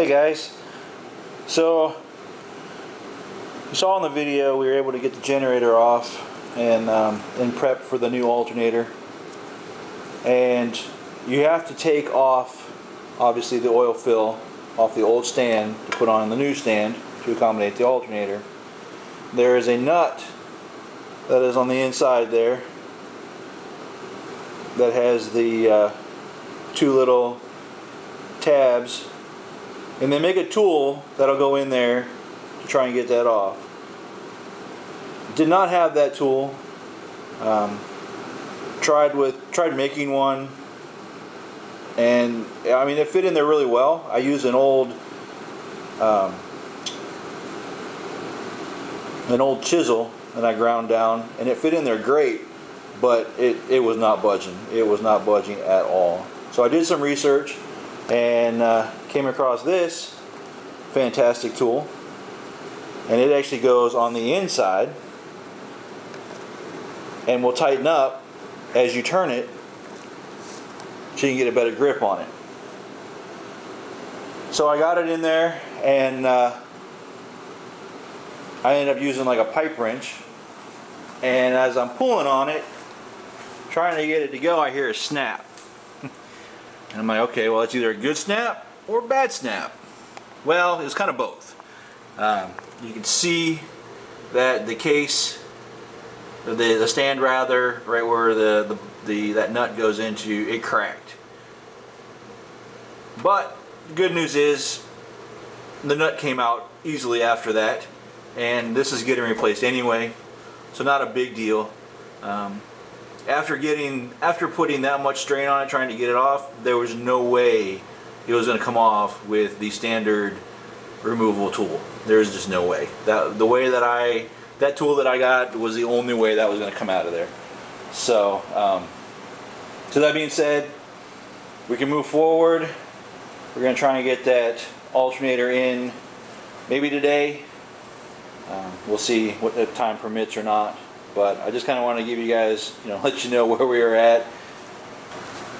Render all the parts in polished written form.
Hey guys, so you saw in the video we were able to get the generator off and prep for the new alternator, and you have to take off obviously the oil fill off the old stand to put on the new stand to accommodate the alternator. There is a nut that is on the inside there that has the two little tabs, and they make a tool that'll go in there to try and get that off. Did not have that tool. Tried making one, and I mean it fit in there really well. I used an old chisel that I ground down, and it fit in there great, but it was not budging. It was not budging at all. So I did some research and came across this fantastic tool, and it actually goes on the inside and will tighten up as you turn it so you can get a better grip on it. So I got it in there, and I ended up using like a pipe wrench, and as I'm pulling on it trying to get it to go, I hear a snap. And I'm like, okay, well, it's either a good snap or a bad snap. Well, it's kind of both. You can see that the case, the stand rather, right where that nut goes into, it cracked. But the good news is the nut came out easily after that, and this is getting replaced anyway, so not a big deal. After putting that much strain on it, trying to get it off, there was no way it was going to come off with the standard removal tool. There's just no way. That tool that I got was the only way that was going to come out of there. So, so that being said, we can move forward. We're going to try and get that alternator in maybe today. We'll see what if time permits or not. But I just kind of want to give you guys, let you know where we are at.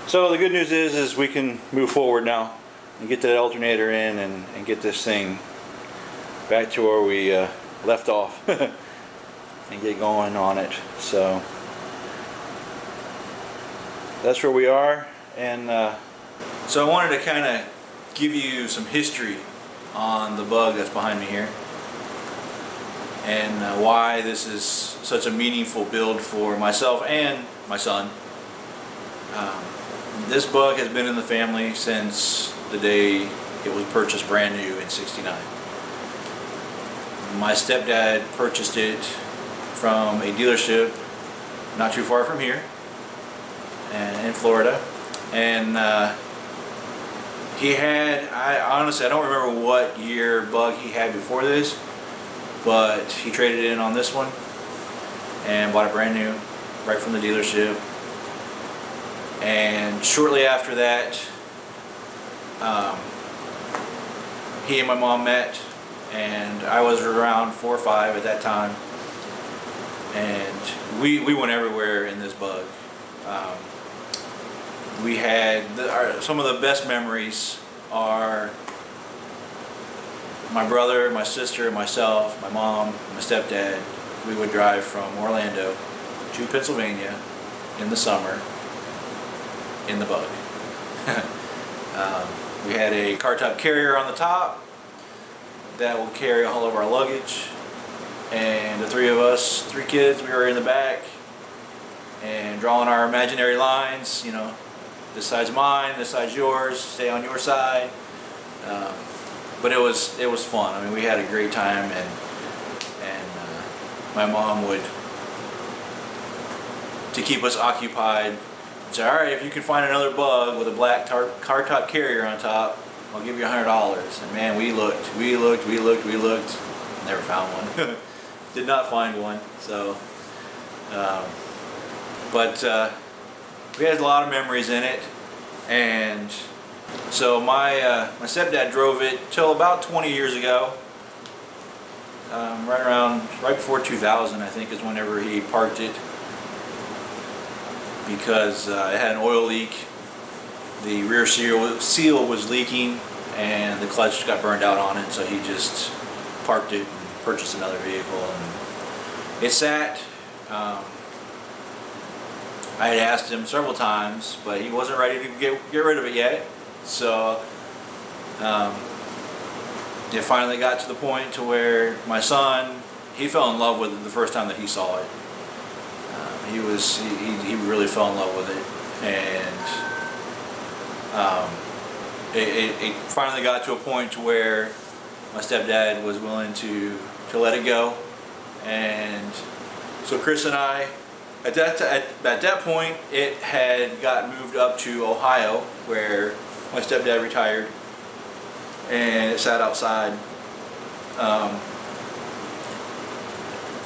So the good news is we can move forward now and get that alternator in and get this thing back to where we left off and get going on it. So that's where we are. And so I wanted to kind of give you some history on the bug that's behind me here, and why this is such a meaningful build for myself and my son. This bug has been in the family since the day it was purchased brand new in '69. My stepdad purchased it from a dealership not too far from here in Florida, and he had, honestly I don't remember what year bug he had before this, but he traded in on this one and bought it brand new right from the dealership. And shortly after that, he and my mom met, and I was around 4 or 5 at that time, and we went everywhere in this bug. We had some of the best memories are my brother, my sister, myself, my mom, my stepdad. We would drive from Orlando to Pennsylvania in the summer in the bug. We had a car top carrier on the top that would carry all of our luggage, and the 3 of us, 3 kids, we were in the back and drawing our imaginary lines, this side's mine, this side's yours, stay on your side. But it was fun. I mean, we had a great time, and my mom would, to keep us occupied, say, all right, if you can find another bug with a black car top carrier on top, I'll give you $100. And man, we looked, never found one. Did not find one. So, but we had a lot of memories in it, and so my stepdad drove it till about 20 years ago. Right before 2000, I think, is whenever he parked it, because it had an oil leak. The rear seal was leaking, and the clutch got burned out on it, so he just parked it and purchased another vehicle, and it sat. I had asked him several times, but he wasn't ready to get rid of it yet. So it finally got to the point to where my son, he fell in love with it the first time that he saw it. He really fell in love with it, and it finally got to a point to where my stepdad was willing to let it go, and so Chris and I, at that point, it had got moved up to Ohio, where my stepdad retired, and it sat outside.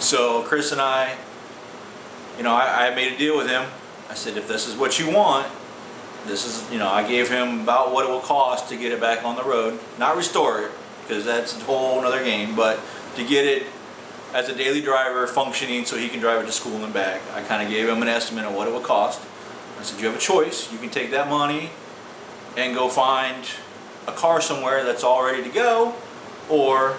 So Chris and I, I made a deal with him. I said, if this is what you want, this is, I gave him about what it will cost to get it back on the road. Not restore it, because that's a whole other game, but to get it as a daily driver functioning so he can drive it to school and back. I kind of gave him an estimate of what it would cost. I said, you have a choice. You can take that money and go find a car somewhere that's all ready to go, or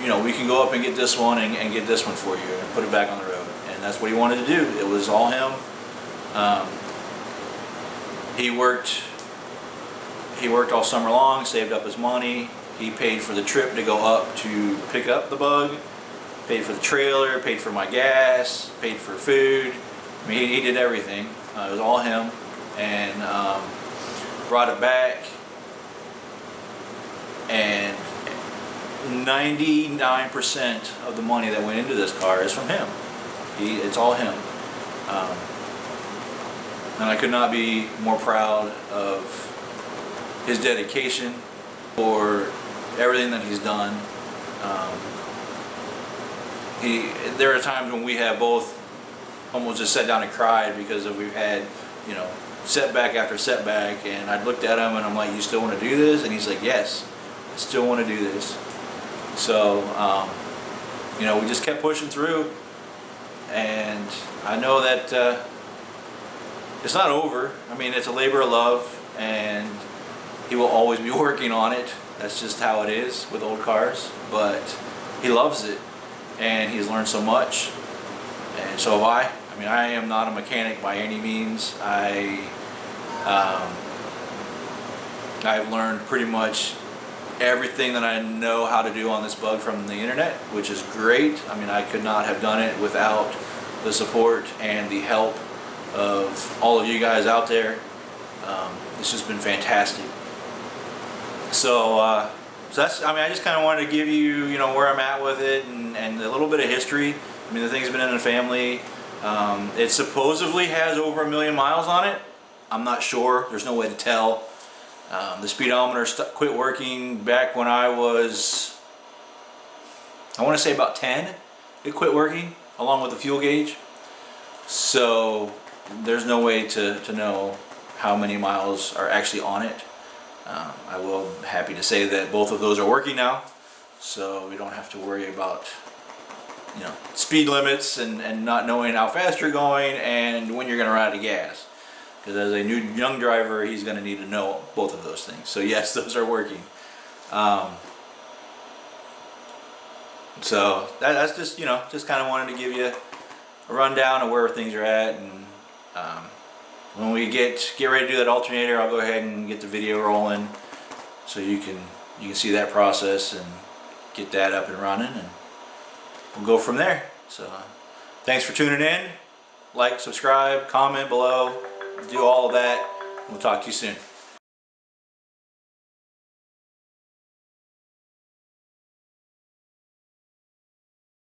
we can go up and get this one and get this one for you and put it back on the road. And that's what he wanted to do. It was all him. He worked all summer long, saved up his money. He paid for the trip to go up to pick up the bug, paid for the trailer, paid for my gas, paid for food. I mean, he did everything. It was all him, and brought it back, and 99% of the money that went into this car is from him. It's all him. And I could not be more proud of his dedication for everything that he's done. There are times when we have both almost just sat down and cried because we've had, setback after setback, and I looked at him and I'm like, you still want to do this? And he's like, yes, I still want to do this. So, we just kept pushing through, and I know that it's not over. I mean, it's a labor of love, and he will always be working on it. That's just how it is with old cars, but he loves it, and he's learned so much, and so have I. I mean, I am not a mechanic by any means. I've learned pretty much everything that I know how to do on this bug from the internet, which is great. I mean, I could not have done it without the support and the help of all of you guys out there. It's just been fantastic. So that's, I just kind of wanted to give you, where I'm at with it, and a little bit of history. I mean, the thing's been in the family. It supposedly has over 1 million miles on it. I'm not sure. There's no way to tell. The speedometer quit working back when I was, I want to say about 10. It quit working along with the fuel gauge. So there's no way to know how many miles are actually on it. I will be happy to say that both of those are working now, so we don't have to worry about speed limits and not knowing how fast you're going and when you're going to run out of gas. Because as a new young driver, he's going to need to know both of those things. So yes, those are working. So that's just just kind of wanted to give you a rundown of where things are at, and when we get ready to do that alternator, I'll go ahead and get the video rolling so you can see that process and get that up and running, and we'll go from there. So thanks for tuning in. Like, subscribe, comment below, do all of that. We'll talk to you soon.